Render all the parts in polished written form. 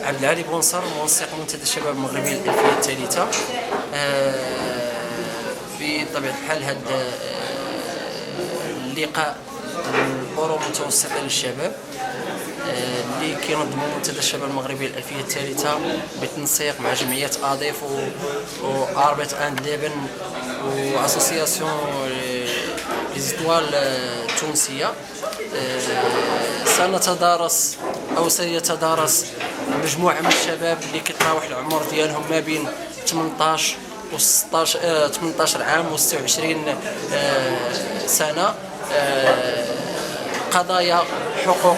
عبد العالي بونصر، منسق منتدى الشباب المغربي الألفية الثالثة. بطبيعة الحال هذا اللقاء الأورو متوسطي للشباب اللي كينظمو منتدى الشباب المغربي الألفية الثالثة بالتنسيق مع جمعية أضيف وأربيت أند ليبن وأسوسياسيون ليزيتوال التونسية. سنتدارس أو سيتدارس مجموعة من الشباب اللي كيتراوح العمر ديالهم ما بين 18 و 18 عام و 26 سنة قضايا حقوق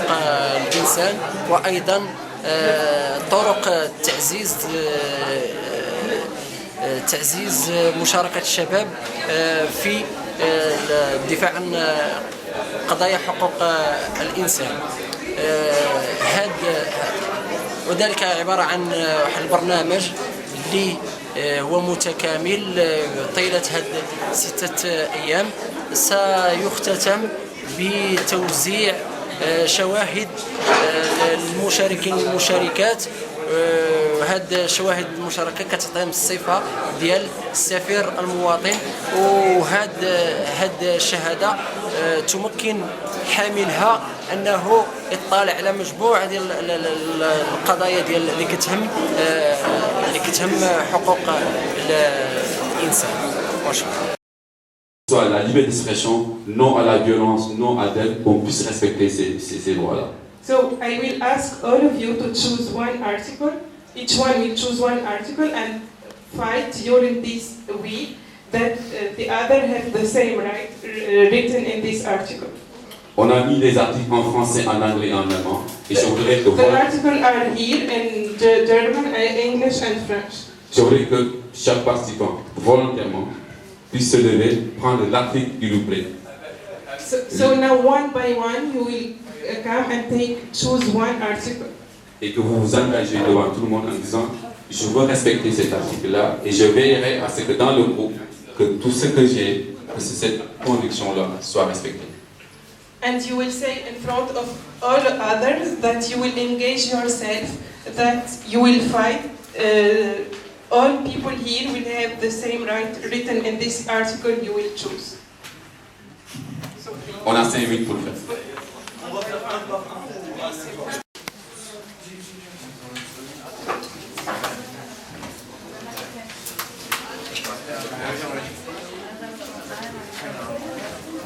الإنسان، وأيضا طرق تعزيز مشاركة الشباب في الدفاع عن قضايا حقوق الإنسان. وذلك عبارة عن واحد البرنامج اللي هو متكامل طيلة هاد 6 أيام. سيختتم بتوزيع شواهد للمشاركين والمشاركات. هاد الشواهد المشاركة كتعطيهم الصفة ديال السفير المواطن، وهاد الشهادة تمكن حاملها أنه يطلع على مجموعة ديال القضايا ديال اللي كتهم حقوق الإنسان. وشكرا. Soit la liberté d'expression, non à la violence, non à l'aide, qu'on puisse respecter ces droits-là. So I will ask all of you to choose one article. Each one will choose one article and fight during this week that the other have the same right written in this article. On a mis les articles en français, en anglais et en allemand. Et je voudrais que the articles are here in German, English and French. Je voudrais que chaque participant, volontairement, puisse se lever, prendre l'article qui lui plaît. So now one by one you will come and choose one article. Et que vous vous engagez devant tout le monde en disant je veux respecter cet article-là et je veillerai à ce que dans le groupe, que tout ce que j'ai, que cette conviction-là soit respectée. And you will say in front of all others that you will engage yourself, that you will fight. All people here will have the same right written in this article you will choose. On a 5 minutes pour le faire.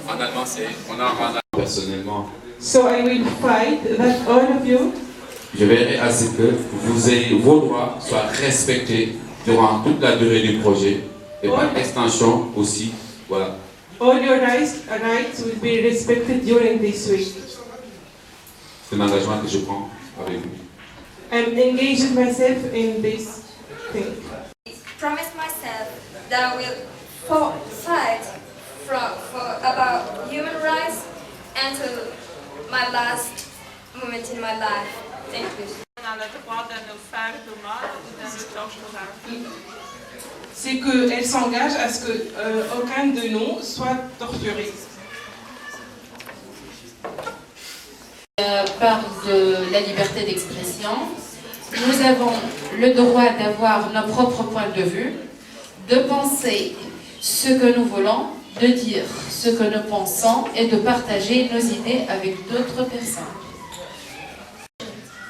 En allemand, on a personnellement. So I will fight that all of you. Je verrai à ce que vous ayez vos droits soient respectés durant toute la durée du projet et par extension aussi, voilà. All your rights will be respected during this week. C'est un engagement que je prends avec vous. I'm engaging myself in this thing. I promise myself that I will fight about human rights until my last moment in my life. Thank you. C'est qu'elle s'engage à ce qu'aucun de nous soit torturé. Par de la liberté d'expression, nous avons le droit d'avoir nos propres points de vue, de penser ce que nous voulons, de dire ce que nous pensons et de partager nos idées avec d'autres personnes.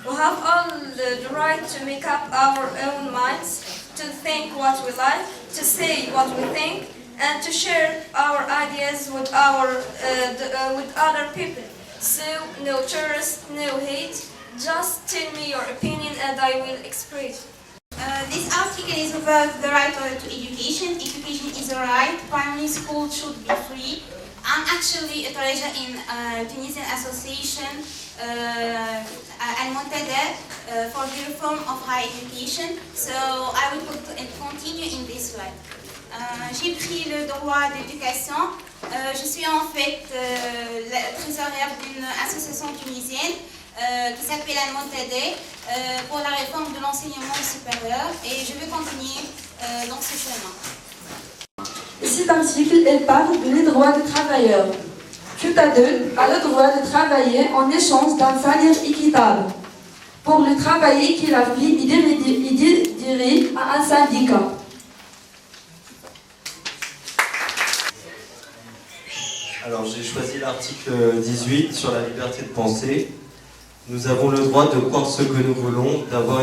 We have all the right to make up our own minds, to think what we like, to say what we think, and to share our ideas with other people. So, no terrorist, no hate, just tell me your opinion and I will express. This article is about the right to education. Education is a right. Primary school should be free. I'm actually a treasurer in Tunisian Association Al-Montadeh for the reform of higher education. So I will continue in this way. J'ai pris le droit d'éducation. Je suis en fait la trésorière d'une association tunisienne qui s'appelle Al-Montadeh pour la réforme de l'enseignement supérieur et je vais continuer dans ce chemin. Cet article, elle parle des droits des travailleurs. Tout adulte a le droit de travailler en échange d'un salaire équitable. pour le travail qu'il a fait, il dirait à un syndicat. Alors j'ai choisi l'article 18 sur la liberté de penser. Nous avons le droit de croire ce que nous voulons, d'avoir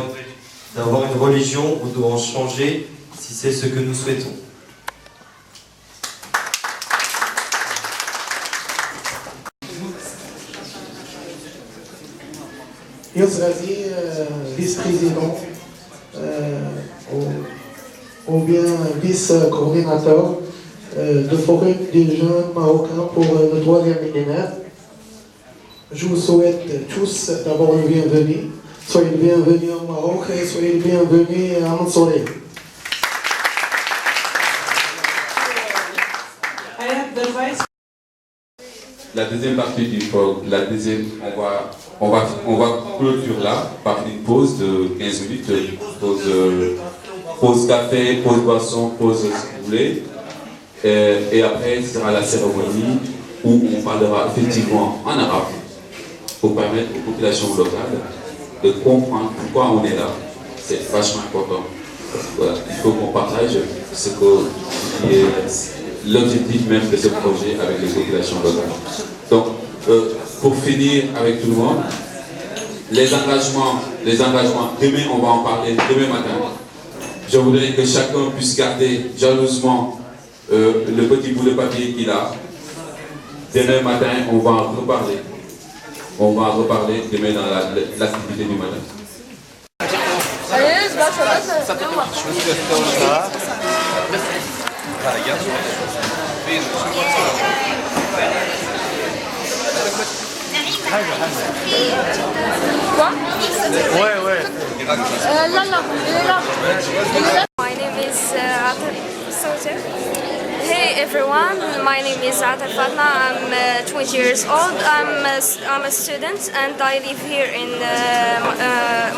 une religion ou d'en changer si c'est ce que nous souhaitons. Yosrazi, vice-président ou bien vice-coordinateur de Forum des jeunes marocains pour le droit des millénaires. Je vous souhaite tous d'abord le bienvenu. Soyez le bienvenu au Maroc et soyez le bienvenu à Mansouri. La deuxième partie du forum, on va clôturer là par une pause de 15 minutes, pause café, pause boisson, pause si vous voulez. Et après, ce sera la cérémonie où on parlera effectivement en arabe pour permettre aux populations locales de comprendre pourquoi on est là. C'est vachement important. Voilà, il faut qu'on partage ce qui est l'objectif même de ce projet avec les populations locales. Donc, pour finir avec tout le monde, les engagements, demain on va en parler, demain matin. Je voudrais que chacun puisse garder jalousement le petit bout de papier qu'il a. Demain matin, on va en reparler. On va en reparler demain dans l'activité du matin. Quoi? Ouais. My name is Hey everyone, my name is Atar Fatna. I'm 20 years old. I'm a student and I live here in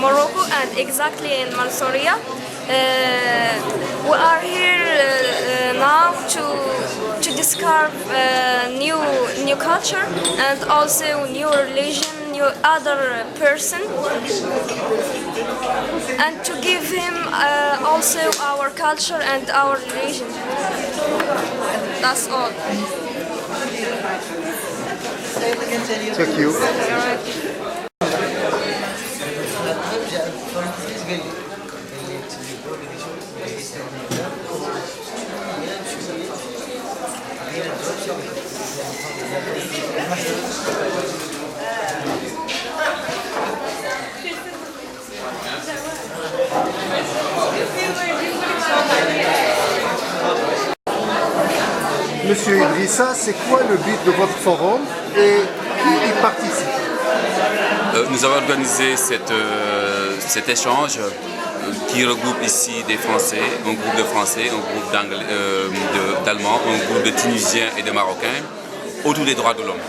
Morocco and exactly in Mansouriya. We are here now to discover new culture and also new religion, new other person, and to give him also our culture and our religion. That's all. Thank you. Monsieur Idrissa, c'est quoi le but de votre forum et qui y participe? Nous avons organisé cet échange qui regroupe ici des Français, un groupe de Français, un groupe d'Allemands, un groupe de Tunisiens et de Marocains autour des droits de l'homme.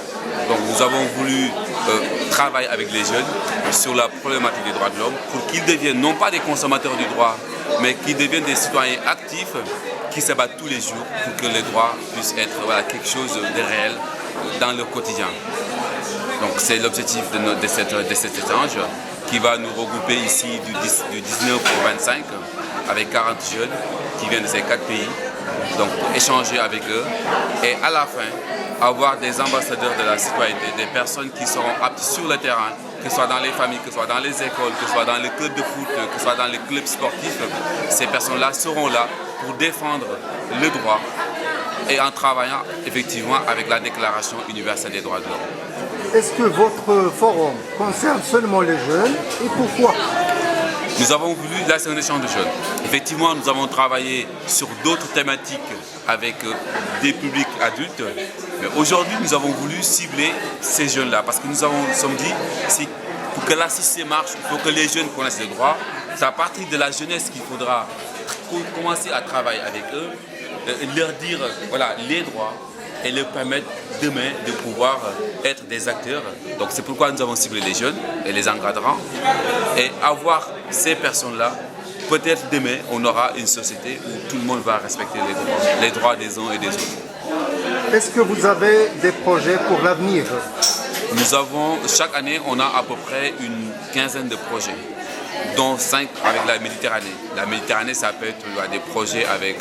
Donc nous avons voulu travailler avec les jeunes sur la problématique des droits de l'homme pour qu'ils deviennent non pas des consommateurs du droit, mais qu'ils deviennent des citoyens actifs qui se battent tous les jours pour que les droits puissent être quelque chose de réel dans leur quotidien. Donc c'est l'objectif de cet échange qui va nous regrouper ici du 19 au 25 avec 40 jeunes qui viennent de ces 4 pays, donc pour échanger avec eux et à la fin avoir des ambassadeurs de la citoyenneté, des personnes qui seront aptes sur le terrain, que ce soit dans les familles, que ce soit dans les écoles, que ce soit dans les clubs de foot, que ce soit dans les clubs sportifs. Ces personnes-là seront là pour défendre le droit et en travaillant effectivement avec la Déclaration universelle des droits de l'homme. Est-ce que votre forum concerne seulement les jeunes et pourquoi? Nous avons voulu, là c'est un échange de jeunes. Effectivement, nous avons travaillé sur d'autres thématiques avec des publics adultes. Mais aujourd'hui, nous avons voulu cibler ces jeunes-là parce que nous sommes dit, pour que la société marche, il faut que les jeunes connaissent les droits. C'est à partir de la jeunesse qu'il faudra commencer à travailler avec eux, leur dire voilà, les droits et leur permettre demain de pouvoir être des acteurs. Donc c'est pourquoi nous avons ciblé les jeunes et les encadrants et avoir ces personnes-là. Peut-être demain, on aura une société où tout le monde va respecter les droits des uns et des autres. Est-ce que vous avez des projets pour l'avenir? chaque année, on a à peu près une quinzaine de projets, dont 5 avec la Méditerranée. La Méditerranée, ça peut être des projets avec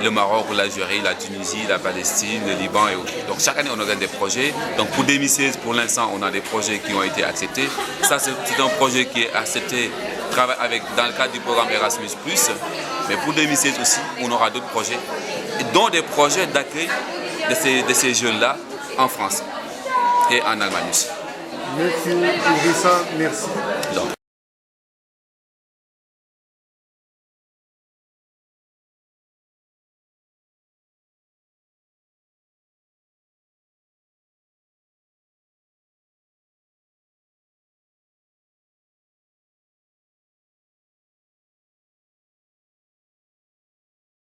le Maroc, l'Algérie, la Tunisie, la Palestine, le Liban et autres. Donc chaque année, on organise des projets. Donc pour 2016, pour l'instant, on a des projets qui ont été acceptés. Ça, c'est un projet qui est accepté dans le cadre du programme Erasmus+. Mais pour 2016 aussi, on aura d'autres projets, dont des projets d'accueil de ces jeunes-là en France et en Allemagne aussi. Monsieur Idrissa, merci.